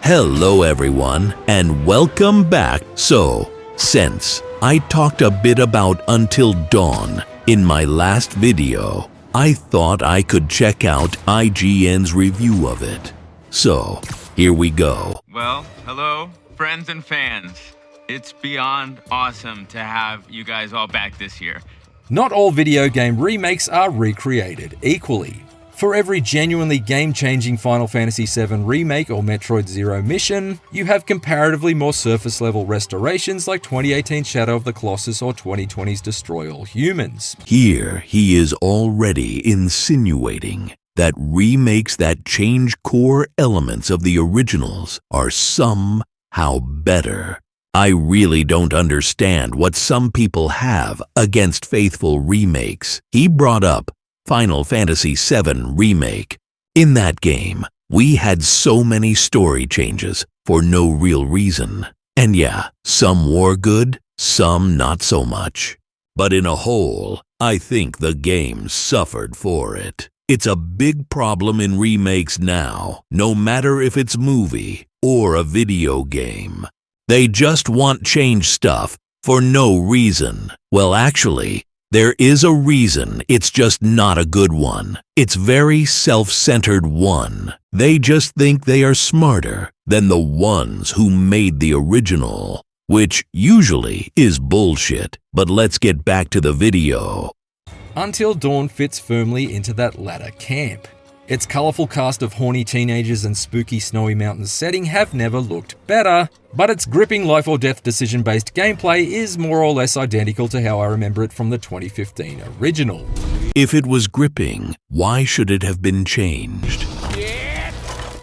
Hello everyone, and welcome back. So, since I talked a bit about Until Dawn in my last video, I thought I could check out IGN's review of it. So, here we go. Well, hello, friends and fans. It's beyond awesome to have you guys all back this year. Not all video game remakes are recreated equally. For every genuinely game-changing Final Fantasy VII Remake or Metroid Zero Mission, you have comparatively more surface-level restorations like 2018's Shadow of the Colossus or 2020's Destroy All Humans. Here, he is already insinuating that remakes that change core elements of the originals are somehow better. I really don't understand what some people have against faithful remakes. He brought up Final Fantasy VII Remake. In that game, we had so many story changes for no real reason. And yeah, some were good, some not so much. But in a whole, I think the game suffered for it. It's a big problem in remakes now, no matter if it's movie or a video game. They just want change stuff for no reason. Well, actually, there is a reason, it's just not a good one. It's very self-centered one. They just think they are smarter than the ones who made the original, which usually is bullshit. But let's get back to the video. Until Dawn fits firmly into that latter camp. Its colourful cast of horny teenagers and spooky snowy mountains setting have never looked better, but its gripping life or death decision-based gameplay is more or less identical to how I remember it from the 2015 original. If it was gripping, why should it have been changed?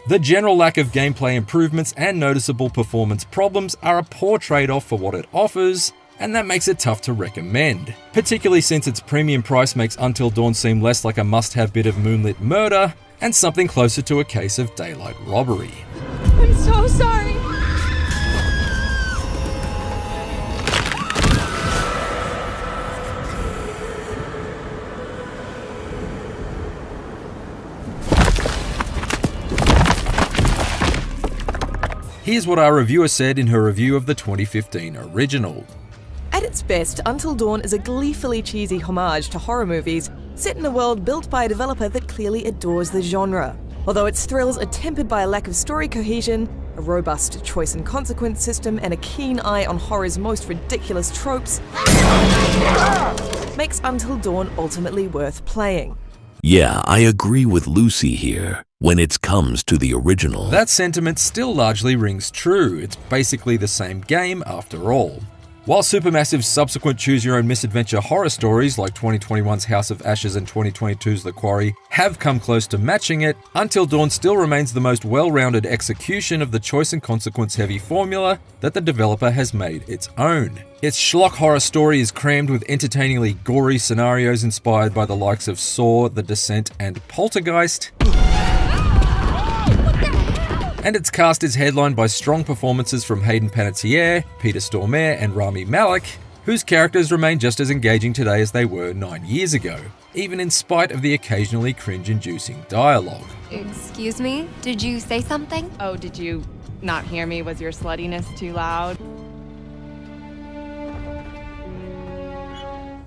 The general lack of gameplay improvements and noticeable performance problems are a poor trade-off for what it offers, and that makes it tough to recommend, particularly since its premium price makes Until Dawn seem less like a must-have bit of moonlit murder and something closer to a case of daylight robbery. I'm so sorry. Here's what our reviewer said in her review of the 2015 original. At its best, Until Dawn is a gleefully cheesy homage to horror movies set in a world built by a developer that clearly adores the genre. Although its thrills are tempered by a lack of story cohesion, a robust choice and consequence system, and a keen eye on horror's most ridiculous tropes, makes Until Dawn ultimately worth playing. Yeah, I agree with Lucy here when it comes to the original. That sentiment still largely rings true. It's basically the same game after all. While Supermassive's subsequent choose-your-own misadventure horror stories like 2021's House of Ashes and 2022's The Quarry have come close to matching it, Until Dawn still remains the most well-rounded execution of the choice and consequence-heavy formula that the developer has made its own. Its schlock horror story is crammed with entertainingly gory scenarios inspired by the likes of Saw, The Descent, and Poltergeist. And its cast is headlined by strong performances from Hayden Panettiere, Peter Stormare, and Rami Malek, whose characters remain just as engaging today as they were 9 years ago, even in spite of the occasionally cringe-inducing dialogue. Excuse me? Did you say something? Oh, did you not hear me? Was your sluttiness too loud?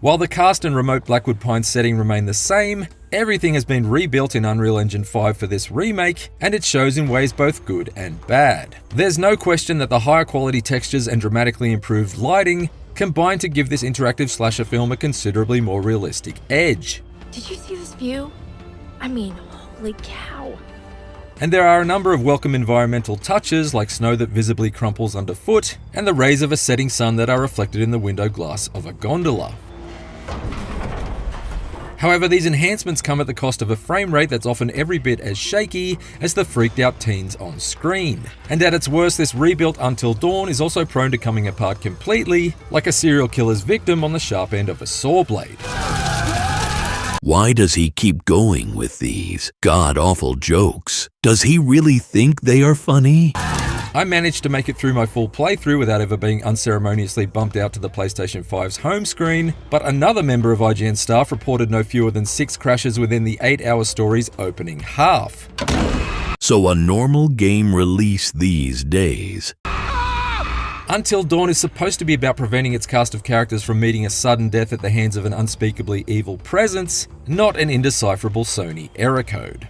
While the cast and remote Blackwood Pines setting remain the same, everything has been rebuilt in Unreal Engine 5 for this remake, and it shows in ways both good and bad. There's no question that the higher quality textures and dramatically improved lighting combine to give this interactive slasher film a considerably more realistic edge. Did you see this view? I mean, holy cow. And there are a number of welcome environmental touches like snow that visibly crumples underfoot, and the rays of a setting sun that are reflected in the window glass of a gondola. However, these enhancements come at the cost of a frame rate that's often every bit as shaky as the freaked out teens on screen. And at its worst, this rebuilt Until Dawn is also prone to coming apart completely, like a serial killer's victim on the sharp end of a saw blade. Why does he keep going with these god-awful jokes? Does he really think they are funny? I managed to make it through my full playthrough without ever being unceremoniously bumped out to the PlayStation 5's home screen, but another member of IGN staff reported no fewer than 6 crashes within the 8-hour story's opening half. So a normal game release these days Until Dawn is supposed to be about preventing its cast of characters from meeting a sudden death at the hands of an unspeakably evil presence, not an indecipherable Sony error code.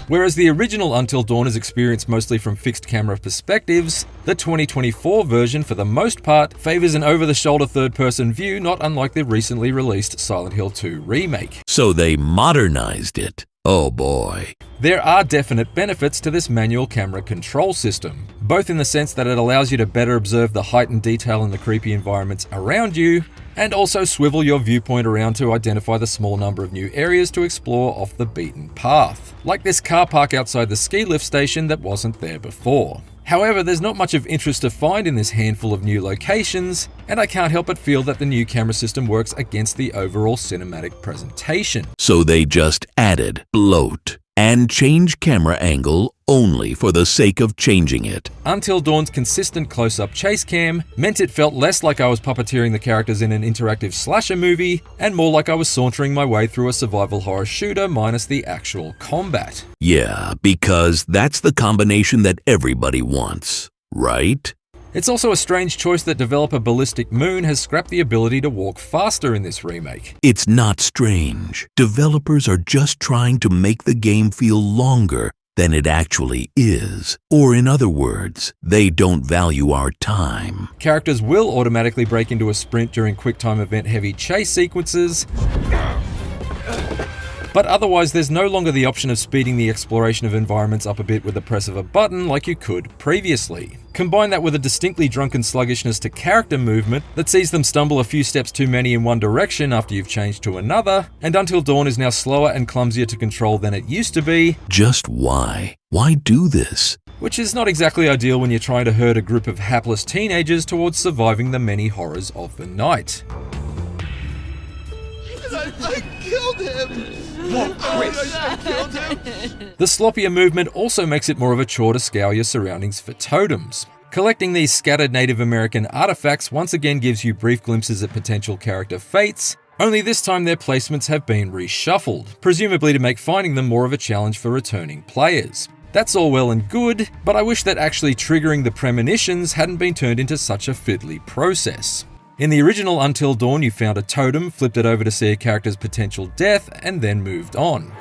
Whereas the original Until Dawn is experienced mostly from fixed camera perspectives, the 2024 version, for the most part, favors an over-the-shoulder third-person view, not unlike the recently released Silent Hill 2 remake. So they modernized it. Oh boy. There are definite benefits to this manual camera control system, both in the sense that it allows you to better observe the heightened detail in the creepy environments around you, and also swivel your viewpoint around to identify the small number of new areas to explore off the beaten path, like this car park outside the ski lift station that wasn't there before. However, there's not much of interest to find in this handful of new locations, and I can't help but feel that the new camera system works against the overall cinematic presentation. So they just added bloat and change camera angle only for the sake of changing it. Until Dawn's consistent close-up chase cam meant it felt less like I was puppeteering the characters in an interactive slasher movie, and more like I was sauntering my way through a survival horror shooter minus the actual combat. Yeah, because that's the combination that everybody wants, right? It's also a strange choice that developer Ballistic Moon has scrapped the ability to walk faster in this remake. It's not strange. Developers are just trying to make the game feel longer than it actually is. Or in other words, they don't value our time. Characters will automatically break into a sprint during QuickTime event-heavy chase sequences, but otherwise there's no longer the option of speeding the exploration of environments up a bit with the press of a button like you could previously. Combine that with a distinctly drunken sluggishness to character movement that sees them stumble a few steps too many in one direction after you've changed to another, and Until Dawn is now slower and clumsier to control than it used to be. Just why? Why do this? Which is not exactly ideal when you're trying to herd a group of hapless teenagers towards surviving the many horrors of the night. I killed him! I killed him! The sloppier movement also makes it more of a chore to scour your surroundings for totems. Collecting these scattered Native American artifacts once again gives you brief glimpses at potential character fates, only this time their placements have been reshuffled, presumably to make finding them more of a challenge for returning players. That's all well and good, but I wish that actually triggering the premonitions hadn't been turned into such a fiddly process. In the original Until Dawn, you found a totem, flipped it over to see a character's potential death, and then moved on.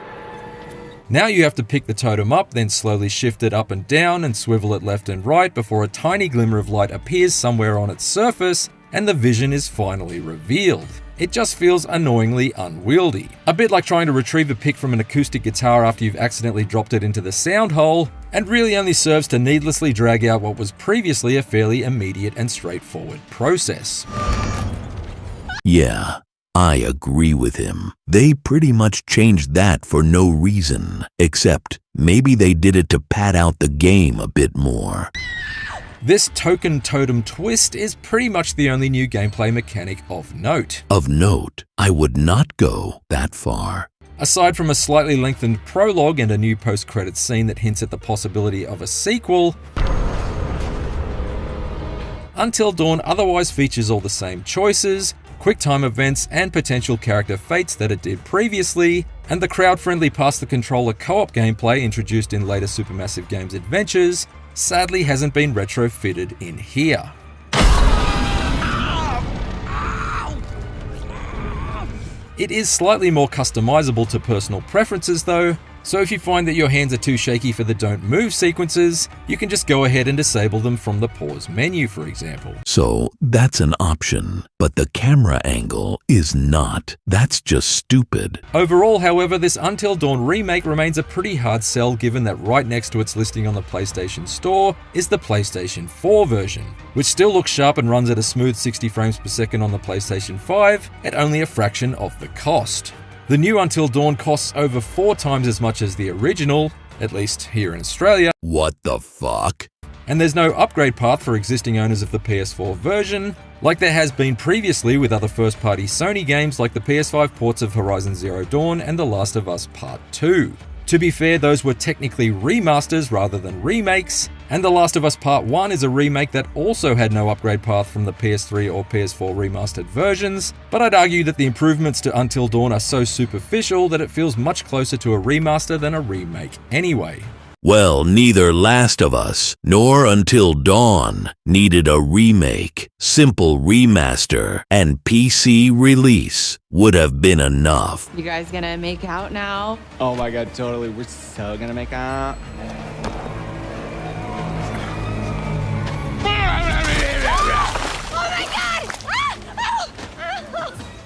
Now you have to pick the totem up, then slowly shift it up and down and swivel it left and right before a tiny glimmer of light appears somewhere on its surface, and the vision is finally revealed. It just feels annoyingly unwieldy. A bit like trying to retrieve a pick from an acoustic guitar after you've accidentally dropped it into the sound hole, and really only serves to needlessly drag out what was previously a fairly immediate and straightforward process. Yeah, I agree with him. They pretty much changed that for no reason, except maybe they did it to pad out the game a bit more. This token totem twist is pretty much the only new gameplay mechanic of note. Of note, I would not go that far. Aside from a slightly lengthened prologue and a new post-credits scene that hints at the possibility of a sequel, Until Dawn otherwise features all the same choices, QuickTime events, and potential character fates that it did previously, and the crowd-friendly pass-the-controller co-op gameplay introduced in later Supermassive Games adventures sadly hasn't been retrofitted in here. It is slightly more customizable to personal preferences though, so if you find that your hands are too shaky for the don't move sequences, you can just go ahead and disable them from the pause menu, for example. So that's an option, but the camera angle is not. That's just stupid. Overall, however, this Until Dawn remake remains a pretty hard sell given that right next to its listing on the PlayStation Store is the PlayStation 4 version, which still looks sharp and runs at a smooth 60 frames per second on the PlayStation 5 at only a fraction of the cost. The new Until Dawn costs over 4 times as much as the original, at least here in Australia. What the fuck? And there's no upgrade path for existing owners of the PS4 version, like there has been previously with other first-party Sony games like the PS5 ports of Horizon Zero Dawn and The Last of Us Part 2. To be fair, those were technically remasters rather than remakes, And The Last of Us Part 1 is a remake that also had no upgrade path from the PS3 or PS4 remastered versions, but I'd argue that the improvements to Until Dawn are so superficial that it feels much closer to a remaster than a remake anyway. Well, neither Last of Us nor Until Dawn needed a remake. Simple remaster and PC release would have been enough. You guys gonna make out now? Oh my god, totally. We're so gonna make out.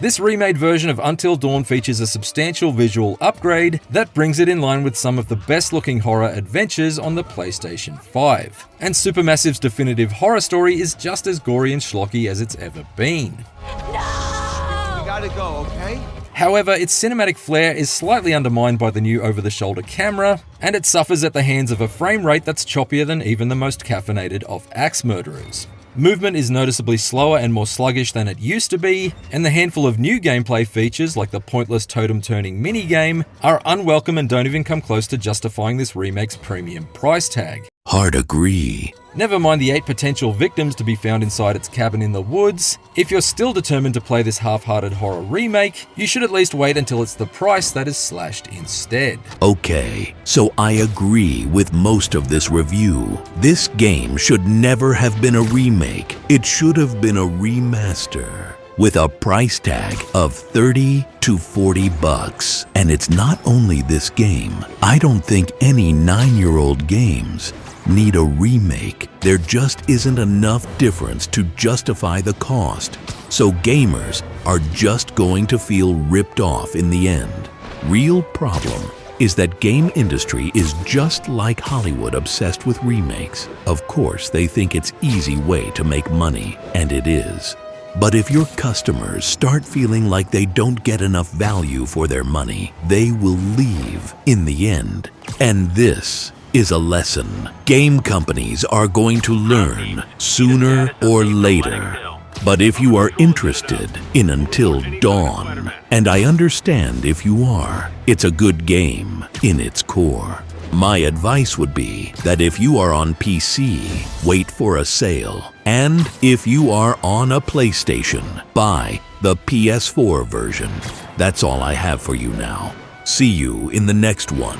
This remade version of Until Dawn features a substantial visual upgrade that brings it in line with some of the best looking horror adventures on the PlayStation 5. And Supermassive's definitive horror story is just as gory and schlocky as it's ever been. We gotta go, okay? However, its cinematic flair is slightly undermined by the new over-the-shoulder camera, and it suffers at the hands of a frame rate that's choppier than even the most caffeinated of axe murderers. Movement is noticeably slower and more sluggish than it used to be, and the handful of new gameplay features like the pointless totem-turning minigame are unwelcome and don't even come close to justifying this remake's premium price tag. Hard agree. Never mind the 8 potential victims to be found inside its cabin in the woods, if you're still determined to play this half-hearted horror remake, you should at least wait until it's the price that is slashed instead. Okay, so I agree with most of this review. This game should never have been a remake. It should have been a remaster with a price tag of $30 to $40. And it's not only this game. I don't think any 9-year-old games need a remake. There just isn't enough difference to justify the cost. So gamers are just going to feel ripped off in the end. Real problem is that game industry is just like Hollywood obsessed with remakes. Of course, they think it's easy way to make money, and it is. But if your customers start feeling like they don't get enough value for their money, they will leave in the end. And this is a lesson game companies are going to learn sooner or later. But if you are interested in Until Dawn, and I understand if you are, it's a good game in its core. My advice would be that if you are on PC, wait for a sale. And if you are on a PlayStation, buy the PS4 version. That's all I have for you now. See you in the next one.